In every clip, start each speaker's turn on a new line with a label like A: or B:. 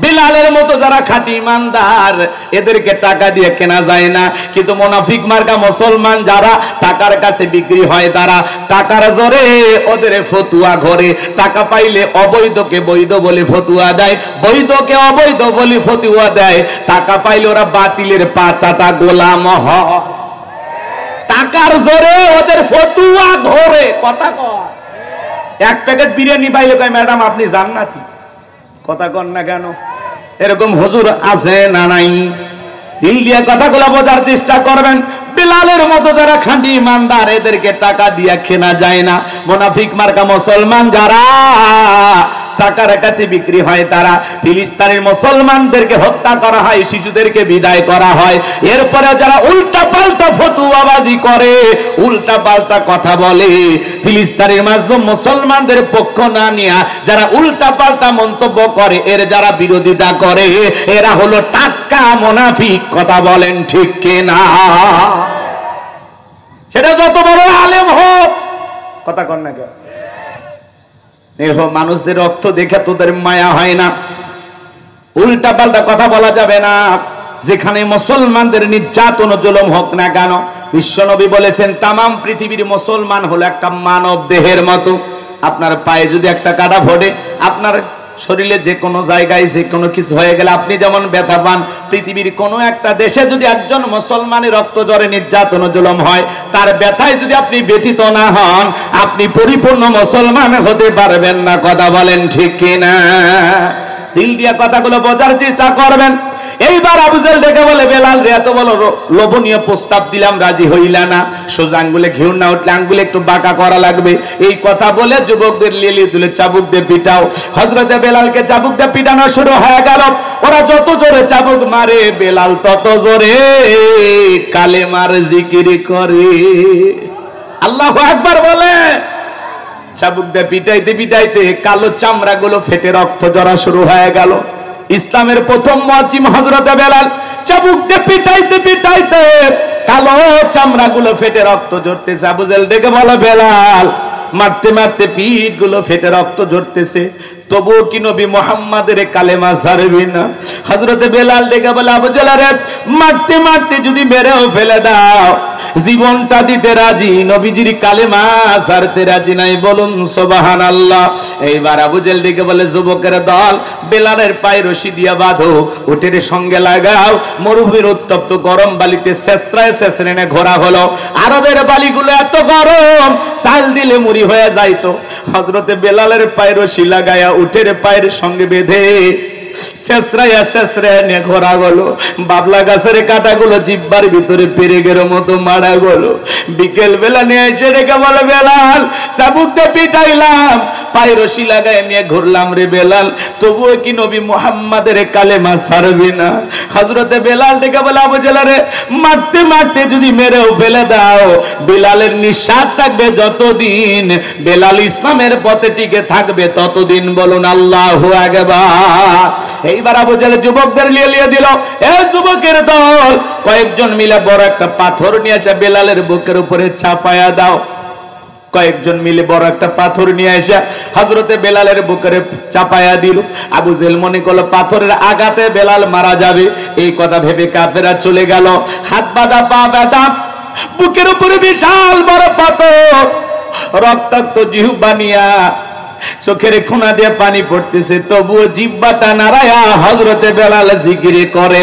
A: বিলালের মতো যারা খাঁটি ইমানদার এদেরকে টাকা দিয়ে কেনা যায় না, কিন্তু মুনাফিক মার্কা মুসলমান যারা টাকার কাছে বিক্রি হয় তারা টাকার জোরে ওদের ফতুয়া ঘরে, টাকা পাইলে অবৈধকে বৈধ বলে ফতুয়া দেয়, বৈধকে অবৈধ বলে ফতুয়া দেয়, টাকা পাইলে ওরা বাতিলের পাঁচাটা গোলাম হয়, টাকার জোরে ওদের ফতুয়া ঘরে। কথা কয়, এক প্যাকেট বিরিয়ানি পাইলে কয় ম্যাডাম আপনি জান্নাতি, কথা কন না কেন? এরকম হুজুর আছে না নাই? দিল দিয়ে কথাগুলো বোঝার চেষ্টা করবেন। বিলালের মতো যারা খাঁটি ইমানদার এদেরকে টাকা দিয়ে কেনা যায় না। মুনাফিক মার্কা মুসলমান যারা টাকার কাছে বিক্রি হয় তারা, ফিলিস্তিনের মুসলমানদেরকে হত্যা করা হয়, শিশুদেরকে বিদায় করা হয়, এরপরে যারা উল্টা পাল্টা ফতুয়াবাজি করে, উল্টা পাল্টা কথা বলে, ফিলিস্তিনের মাজলুম মুসলমানদের পক্ষ না নিয়ে যারা উল্টা পাল্টা মন্তব্য করে, এর যারা বিরোধিতা করে, এরা হলো টাটকা মুনাফিক। কথা বলেন ঠিক কিনা? সেটা যত বড় আলেম হোক, কথা কন না কেন? মানুষদের রক্ত দেখে তোদের মায়া হয় না? উল্টা পাল্টা কথা বলা যাবে না। যেখানে মুসলমানদের নির্যাতন জুলুম হোক না কেন, বিশ্বনবী বলেছেন তামাম পৃথিবীর মুসলমান হলো একটা মানব দেহের মতো। আপনার পায়ে যদি একটা কাটা ফোটে, আপনার শরীরে যে কোনো জায়গায় যে কোনো কিছু হয়ে গেলে আপনি যেমন ব্যথা পান, পৃথিবীর কোনো একটা দেশে যদি একজন মুসলমানের রক্ত জ্বরে নির্যাতন জুলুম হয়, তার ব্যথায় যদি আপনি ব্যথিত না হন, আপনি পরিপূর্ণ মুসলমান হতে পারবেন না। কথা বলেন ঠিক কিনা? দিল দিয়া কথাগুলো বোঝার চেষ্টা করবেন। এইবার আবু জেহেল ডেকে বলে, বেলাল রে এত বড় লোভনীয় প্রস্তাব দিলাম, রাজি হইলা না, সোজা আঙ্গুলে ঘিউ না উঠলে আঙ্গুলে একটু বাঁকা করা লাগবে। এই কথা বলে যুবকদের লিয়ে তুলে চাবুক দিয়ে পিটাও। হযরতে বেলালকে চাবুক দিয়ে পিটানো শুরু হয়ে গেল। ওরা যত জোরে চাবুক মারে, বেলাল তত জোরে কালেমার জিকির করে। আল্লাহু আকবার বলে। চাবুক দিয়ে পিটাইতে পিটাইতে কালো চামড়া গুলো ফেটে রক্ত ঝরা শুরু হয়ে গেল। ইসলামের প্রথম মুয়াজ্জিম হযরতে বেলাল চাবুক দিয়ে পিটাইতে পিটাইতে কালো চামড়া গুলো ফেটে রক্ত ঝরতেছে। আবু জেহেল ডেকে বলে, বেলাল মারতে মারতে পিঠ গুলো ফেটে রক্ত ঝরতেছে, তবুও কি নবী মুহাম্মাদের কালেমা ছাড়বি না? হযরতে বেলাল ডেকে বলে, আবু জেহেল রে মারতে মারতে যদি মেরেও ফেলে দাও, জীবনটা দিতে রাজি, নবীজির কালেমা ছাড়তে রাজি নাই। বলুন সুবহানাল্লাহ। এইবার আবু জেহেল ডেকে বলে, যুবকের দল, বেলালের পায়ে রশি দিয়া বাঁধো, উটের সঙ্গে লাগাও, মরুভূমির উত্তপ্ত গরম বালিতে ছেঁচড়ায় ছেঁচড়ে ঘোরা হলো। আরবের বালিগুলো এত গরম, চাল দিলে মুড়ি হয়ে যাইতো। হযরতে বেলালের পায়ে রশি লাগায়া উটের পায়ের সঙ্গে বেঁধে ছেঁচড়াইয়া ছেঁচড়াইয়া নিয়ে ঘোরা গেল। বাবলা গাছের কাঁটাগুলো জিব্বার ভিতরে পেরেকের মতো মারা গেল। বিকেল বেলা নিয়ে এসে রেখে বলে, বেলাল চাবুক দিয়ে পিটাইলাম, পায়ে রশি লাগাই নিয়ে ঘুরলাম রে বেলাল, তবুও কি নবী মুহাম্মাদের কালেমা ছাড়বি না? হযরতে বেলাল ডেকে বলে, আবু জেহেল রে মারতে মারতে যদি মেরেও ফেলে দাও, বেলালের নিঃশ্বাস থাকবে যতদিন, বেলাল ইসলামের পথে টিকে থাকবে ততদিন। বলুন আল্লাহু আকবার। এইবার আবু জেহেল যুবকদের লিয়ে দিল। এ যুবকের দল, কয়েকজন মিলে বড় একটা পাথর নিয়ে এসে বেলালের বুকের উপরে চাপায়া দাও। কয়েকজন মিলে বড় একটা পাথর নিয়ে এসে হযরতে বেলালের বুকের চাপায়া দিল। আবু জেহেল মনে করলো পাথরের আঘাতে বেলাল মারা যাবে। এই কথা ভেবে কাফেররা চলে গেল। হাত বাঁধা, পা বাঁধা, বুকের উপরে বিশাল বড় পাথর, রক্তাক্ত জিহ্বা নিয়া চোখের কোনা দিয়ে পানি পড়তেছে, তবুও জিহ্বাটা নাড়ায়া হযরতে বেলাল জিকির করে।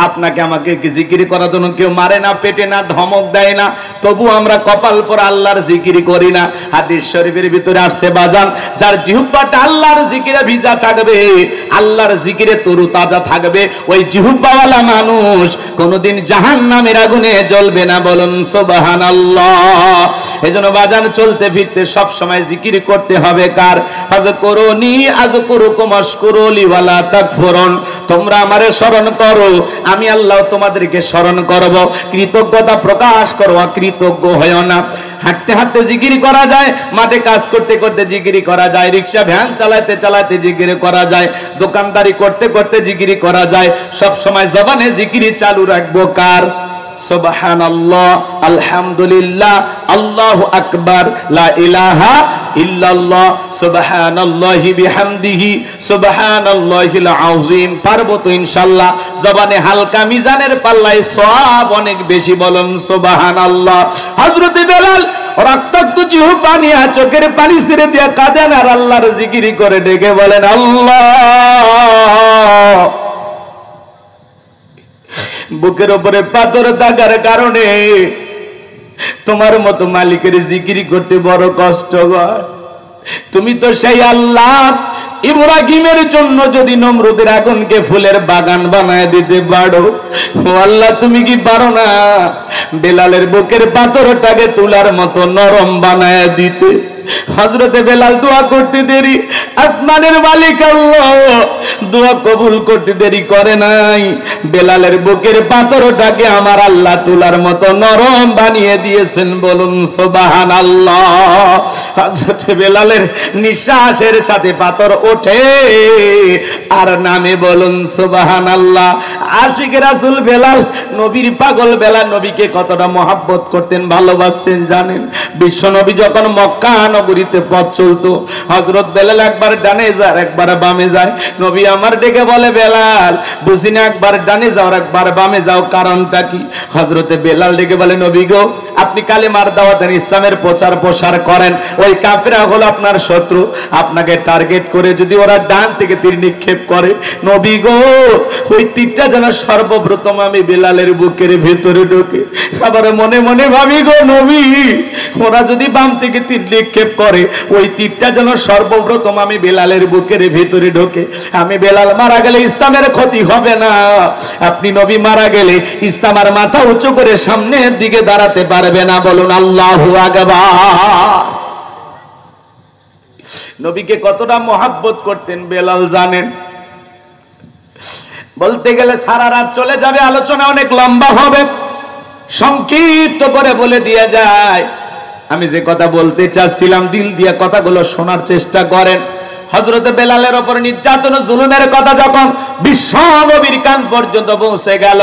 A: আপনাকে আমাকে জিকির করার জন্য কেউ মারে না, পেটে না, ধমক দেয় না, তবু আমরা কপাল পর আল্লাহর জিকির করি না? হাদিস শরীফের ভিতরে আসছে বাজান, যার জিহ্বাটা আল্লাহর জিকিরে ভিজা থাকবে, আল্লাহর জিকিরে তরু তাজা থাকবে, ওই জিহ্বাওয়ালা মানুষ কোনোদিন জাহান্নামের আগুনে জ্বলবে না। বলুন সুবহানাল্লাহ। এজন্য বাজান চলতে ফিরতে সব সময় জিকির করতে হবে কার? আযকুরুনি আযকুরুকুম আশকুরুলি ওয়ালা তাকফুরুন। তোমরা আমারে স্মরণ করো, আমি আল্লাহ তোমাদেরকে স্মরণ করব। কৃতজ্ঞতা প্রকাশ করো, কৃতজ্ঞ হয়ো না। হাঁটতে হাঁটতে জিকির করা যায়, মাঠে কাজ করতে করতে জিকির করা যায়, রিক্সা ভ্যান চালাতে চালাতে জিকির করা যায়, দোকানদারি করতে করতে জিকির করা যায়। সব সময় জবানে জিকির চালু রাখবো কার? সুবহানাল্লাহ, আলহামদুলিল্লাহ, আল্লাহু আকবার, লা ইলাহা ইল্লাল্লাহ সুবহানাল্লাহি বিহামদিহি সুবহানাল্লাহিল আযীম। পারবো তো ইনশাআল্লাহ? জবানে হালকা, মিজানের পাল্লায় সওয়াব অনেক বেশি। বলুন সুবহানাল্লাহ। হযরত বেলাল রক্তাক্ত জিহ্বা নিয়ে চোখের পানি ছেড়ে দিয়ে কাঁদেন আর আল্লাহর জিকির করে ডেকে বলেন, আল্লাহ। বুকের উপরে পাথর থাকার কারণে তোমার মতো মালিকের জিকির করতে বড় কষ্ট হয়। তুমি তো সেই আল্লাহ, ইব্রাহিমের জন্য যদি নমরুদের আগুনকে ফুলের বাগান বানায় দিতে পারো, ও আল্লাহ তুমি কি পারো না বেলালের বুকের পাথরটাকে তুলার মতো নরম বানায় দিতে? হযরতে বেলাল দোয়া করতে দেরি, আসমানের মালিক আল্লাহ দোয়া কবুল করতে দেরি করে নাই। বেলালের বুকের পাথরটাকে আমার আল্লাহ তুলার মতো নরম বানিয়ে দিয়েছেন। বলুন সুবহানাল্লাহ। হযরতে বেলালের নিঃশ্বাসের সাথে পাথর ওঠে আর নামে। বলুন সুবহানাল্লাহ। আশিক রাসূল বেলাল, নবীর পাগল বেলাল, নবীকে কতটা মহব্বত করতেন, ভালোবাসতেন জানেন? বিশ্ব নবী যখন মক্কা নগরীতে পথ চলতো, হযরত বেলাল একবার ডানে যায় একবার বামে যায়। নবী আমার ডেকে বলে, বেলাল বুঝি না, একবার ডানে যাও একবার বামে যাও, কারণটা কি? হযরতে বেলাল ডেকে বলে, নবী গো, আপনি কালেমার দাওয়াত দেন, ইসলামের প্রচার প্রসার করেন, ওই কাফেররা হলো আপনার শত্রু, আপনাকে টার্গেট করে যদি ওরা ডান থেকে তীর নিক্ষেপ করে, নবী গো ওই তীরটা যেন সর্বপ্রথম আমি বেলালের বুকের ভেতরে ঢোকে। আবার মনে মনে ভাবি, গো নবী, ওরা যদি বাম থেকে তীর নিক্ষেপ করে, ওই তীরটা যেন সর্বপ্রথম আমি বেলালের বুকের ভেতরে ঢোকে। আমি বেলাল মারা গেলে ইসলামের ক্ষতি হবে না, আপনি নবী মারা গেলে ইসলাম আর মাথা উঁচু করে সামনের দিকে দাঁড়াতে পারবে না। বলুন আল্লাহু আকবার। নবীকে কতটা মহব্বত করতেন বেলাল জানেন? বলতে গেলে সারা রাত চলে যাবে, আলোচনা অনেক লম্বা হবে, সংক্ষিপ্ত করে বলে দিয়ে যায়। আমি যে কথা বলতে চাচ্ছিলাম, দিল দিয়ে কথাগুলো শোনার চেষ্টা করেন। হযরতে বেলালের উপর নির্যাতন জুলুমের কথা যখন বিশ্ব নবীর কান পর্যন্ত পৌঁছে গেল,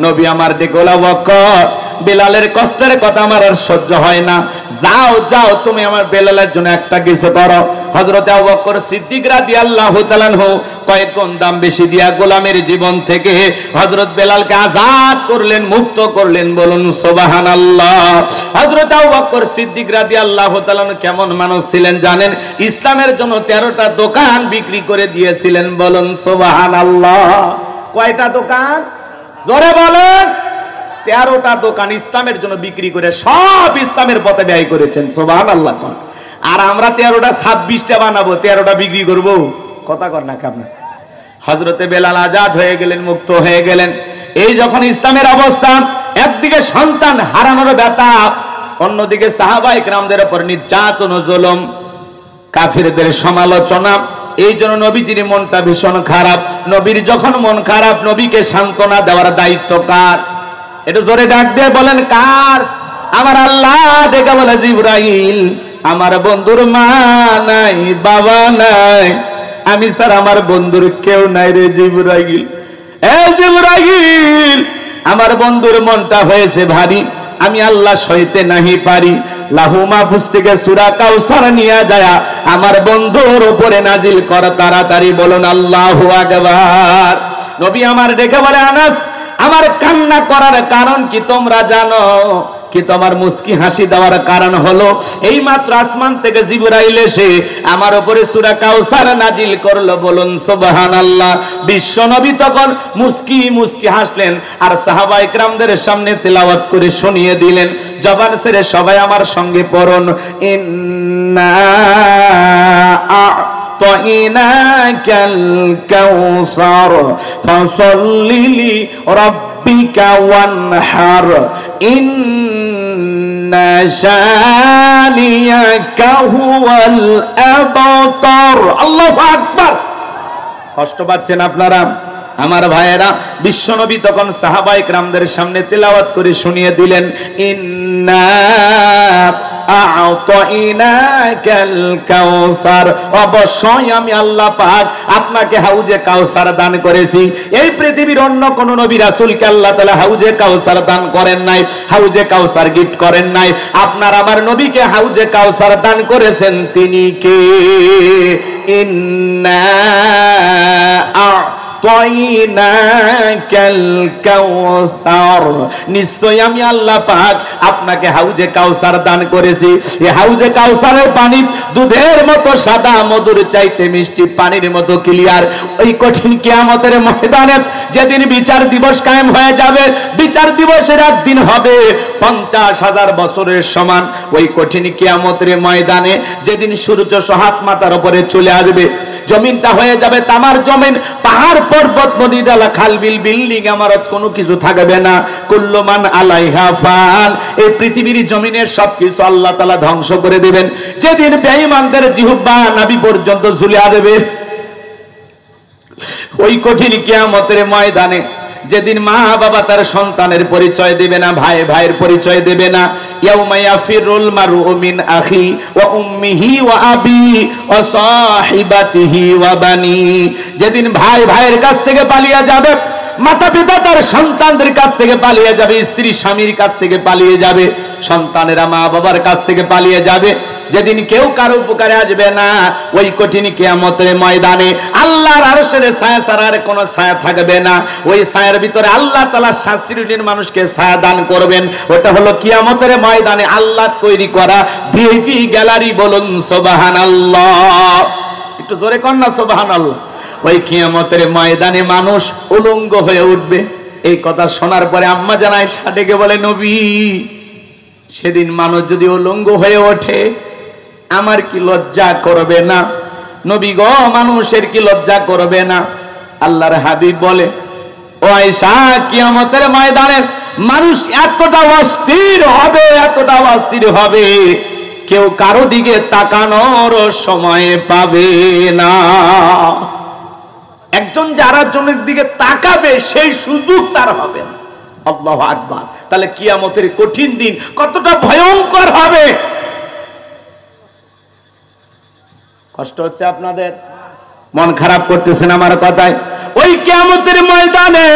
A: নবী আমার ডেকে বলল, আবু বকর, বেলালের কষ্টের কথা আমার আর সহ্য হয় না, যাও যাও তুমি আমার বেলালের জন্য একটা কিছু করো। হযরতে আবু বকর সিদ্দিক রাদিয়াল্লাহু তাআলা আনহু কয়েক গুণ দাম বেশি দিয়া গোলামের জীবন থেকে হযরত বেলালকে আজাদ করলেন, মুক্ত করলেন। বলুন সুবহানাল্লাহ। হযরত আবু বকর সিদ্দিক রাদিয়াল্লাহু তাআলা আনহু কেমন মানুষ ছিলেন জানেন? ইসলামের জন্য 13টা দোকান বিক্রি করে দিয়েছিলেন। বলুন সুবহানাল্লাহ। কয়টা দোকান? জোরে বলেন। 13টা দোকান ইসলামের জন্য বিক্রি করে সব ইসলামের পথে ব্যয় করেছেন। সুবহানাল্লাহ। আর আমরা 13টা 26টা বানাবো, 13টা বিক্রি করব? কথা কর না আপনার। হযরতে বেলাল আজাদ হয়ে গেলেন, মুক্ত হয়ে গেলেন। এই যখন ইসলামের অবস্থা, একদিকে সন্তান হারানোর ব্যথা, অন্যদিকে সাহাবায়ে কেরামদের উপর নির্যাতন ও জুলুম, কাফিরদের সমালোচনা, এই জন্য নবীজির মনটা ভীষণ খারাপ। নবীর যখন মন খারাপ, নবীকে সান্ত্বনা দেওয়ার দায়িত্ব কার? একটু জোরে ডাক দিয়ে বলেন, কার? আমার আল্লাহ দেখে বলে, জিবরাইল, আমার বন্ধুর মা নাই, বাবা নাই, আমি স্যার আমার বন্ধুর কেউ নাই রে জিবরাইল। এ জিবরাইল, আমার বন্ধুর মনটা হয়েছে ভারী, আমি আল্লাহ সইতে নাহি পারি। লাহু মাহফুজ থেকে সূরা কাউসার নিয়ে যায় আমার বন্ধুর উপরে নাজিল কর তাড়াতাড়ি। বলুন আল্লাহু আকবার। নবী আমার ডেকে বলে, আনাস, আমার কান্না করার কারণ কি তোমরা জানো? কি তোমার মুস্কি হাসি দেওয়ার কারণ হলো এই মাত্র আসমান থেকে জিবরাইল এসে আমার উপরে সূরা কাউসার নাজিল করলো। বলুন সুবহানাল্লাহ। বিশ্ব নবী তখন মুস্কি মুস্কি হাসলেন আর সাহাবায়ে কেরামদের সামনে তেলাওয়াত করে শুনিয়ে দিলেন। জবান ছেড়ে সবাই আমার সঙ্গে পড়ুন, ইন্না আ'তাইনাকাল কাউসার ফাসাল্লি লিরাব্বিকা ওয়ানহার ইন্না শানিয়াকা হুয়াল আবতার। আল্লাহু আকবার। কষ্ট পাচ্ছেন আপনারা আমার ভাইয়েরা? বিশ্বনবী তখন সাহাবায়ে কেরামদের সামনে তেলাওয়াত করে শুনিয়ে দিলেন, ইন্না আ'তাইনাকাল কাউসার, অবশ্যই আমি আল্লাহ পাক আপনাকে হাউজে কাউসার দান করেছি। এই পৃথিবীর অন্য কোন নবী রাসূলকে আল্লাহ তাআলা হাউজে কাউসার দান করেন নাই, হাউজে কাউসার গিফট করেন নাই। আপনার আমার নবীকে হাউজে কাউসার দান করেছেন তিনি কে? ইন্না আ'তাইনাকাল কাউসার, নিশ্চয় আমি আল্লাহ পাক আপনাকে হাউজে কাউসার দান করেছি। এই হাউজে কাউসারের পানি দুধের মতো সাদা, মধুর চাইতে মিষ্টি, পানির মতো ক্লিয়ার। ওই কঠিন কিয়ামতের ময়দানে যেদিন বিচার দিবস কায়েম হয়ে যাবে, বিচার দিবসের একদিন হবে 50,000 বছরের সমান। ওই কঠিন কিয়ামতের ময়দানে যেদিন সূর্য হাত মাথার উপরে চলে আসবে, জমিনটা হয়ে যাবে তামার জমিন, পাহাড় পর্বত নদী ডালা খাল বিল বিল্ডিং ইমারত কোনো কিছু থাকবে না। কুল্লু মান আলাইহা ফান, এই পৃথিবীর জমিনের সবকিছু আল্লাহ তাআলা ধ্বংস করে দিবেন। যেদিন বেঈমানদের জিহ্বা নাভি পর্যন্ত ঝুলে আসবে, ওই কঠিন কিয়ামতের ময়দানে যেদিন মা বাবা তার সন্তানের পরিচয় দেবে না, ভাই ভাইয়ের পরিচয় দেবে না। ইয়াউমা ইয়াফিরুল মারউ মিন আখি ওয়া উম্মিহি ওয়া আবি ওয়া সাহিবাতিহি ওয়া বানি, যেদিন ভাই ভাইয়ের কাছ থেকে পালিয়ে যাবে, মাতা পিতা তার সন্তানদের কাছ থেকে পালিয়ে যাবে, স্ত্রী স্বামীর কাছ থেকে পালিয়ে যাবে, সন্তানেরা মা বাবার কাছ থেকে পালিয়ে যাবে। যেদিন কেউ কারো উপকারে আসবে না, ওই কঠিন কিয়ামতের ময়দানে আল্লাহর আরশের ছায়া ছাড়া আর কোনো ছায়া থাকবে না। ওই ছায়ার ভিতরে আল্লাহ তাআলা 7 শ্রেণীর মানুষকে ছায়া দান করবেন। ওটা হলো কিয়ামতের ময়দানে আল্লাহ তৈরি করা ভিআইপি গ্যালারি। বলুন সুবহানাল্লাহ, একটু জোরে কর না সুবহানাল্লাহ। ওই কিয়ামতের ময়দানে মানুষ উলঙ্গ হয়ে উঠবে। এই কথা শোনার পরে আম্মা জান আয়েশা ডেকে বলে, নবী, সেদিন মানুষ যদি উলঙ্গ হয়ে ওঠে আমার কি লজ্জা করবে না? নবী গো, মানুষের কি লজ্জা করবে না? আল্লাহর হাবিব বলে, ও আয়েশা, কিয়ামতের ময়দানে মানুষ এতটা অস্থির হবে, এতটা অস্থির হবে, কেউ কারো দিকে তাকানোর সময় পাবে না। একজন যারা জনের দিকে তাকাবে সেই সুযোগ তার হবে না। আল্লাহু আকবার। তাহলে কিয়ামতের কঠিন দিন কতটা ভয়ঙ্কর হবে। কষ্ট হচ্ছে আপনাদের? মন খারাপ করতেছেন আমার কথায়? ওই কিয়ামতের ময়দানে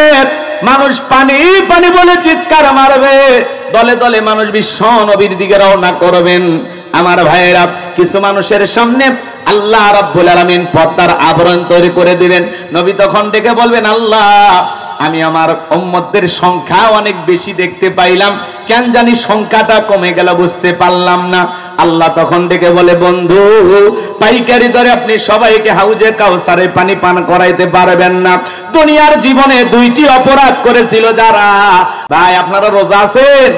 A: মানুষ পানি পানি বলে চিৎকার মারবে, দলে দলে মানুষ বিশ্ব নবীর দিকে রওনা করবেন। আমার ভাইয়েরা, কিছু মানুষের সামনে আল্লাহ রাব্বুল আলামিন পর্দার আবরণ তৈরি করে দিবেন। নবী তখন ডেকে বলবেন, আল্লাহ, আমি আমার উম্মতদের সংখ্যা অনেক বেশি দেখতে পাইলাম, কেন জানি সংখ্যাটা কমে গেল, বুঝতে পারলাম না। আল্লাহ তখন ডেকে বলে, বন্ধু, পাইকারি দরে আপনি সবাইকে হাউজে কাউসারে পানি পান করাইতে পারবেন না। দুনিয়ার জীবনে 2টি অপরাধ করেছিল যারা। ভাই, আপনারা রোজা আছেন?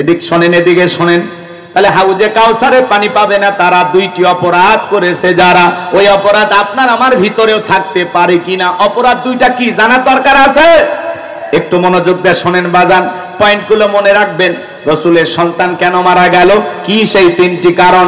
A: এদিক শোনেন, এদিকে শোনেন। তাহলে হাউজে কাউসারে পানি পাবে না তারা 2টি অপরাধ করেছে যারা। ওই অপরাধ আপনার আমার ভিতরেও থাকতে পারে কিনা? অপরাধ 2টা কি জানার দরকার আছে? একটু মনোযোগ দিয়ে শোনেন বাজান, পয়েন্টগুলো মনে রাখবেন। রাসূলের সন্তান কেন মারা গেল? কি সেই 3টি কারণ?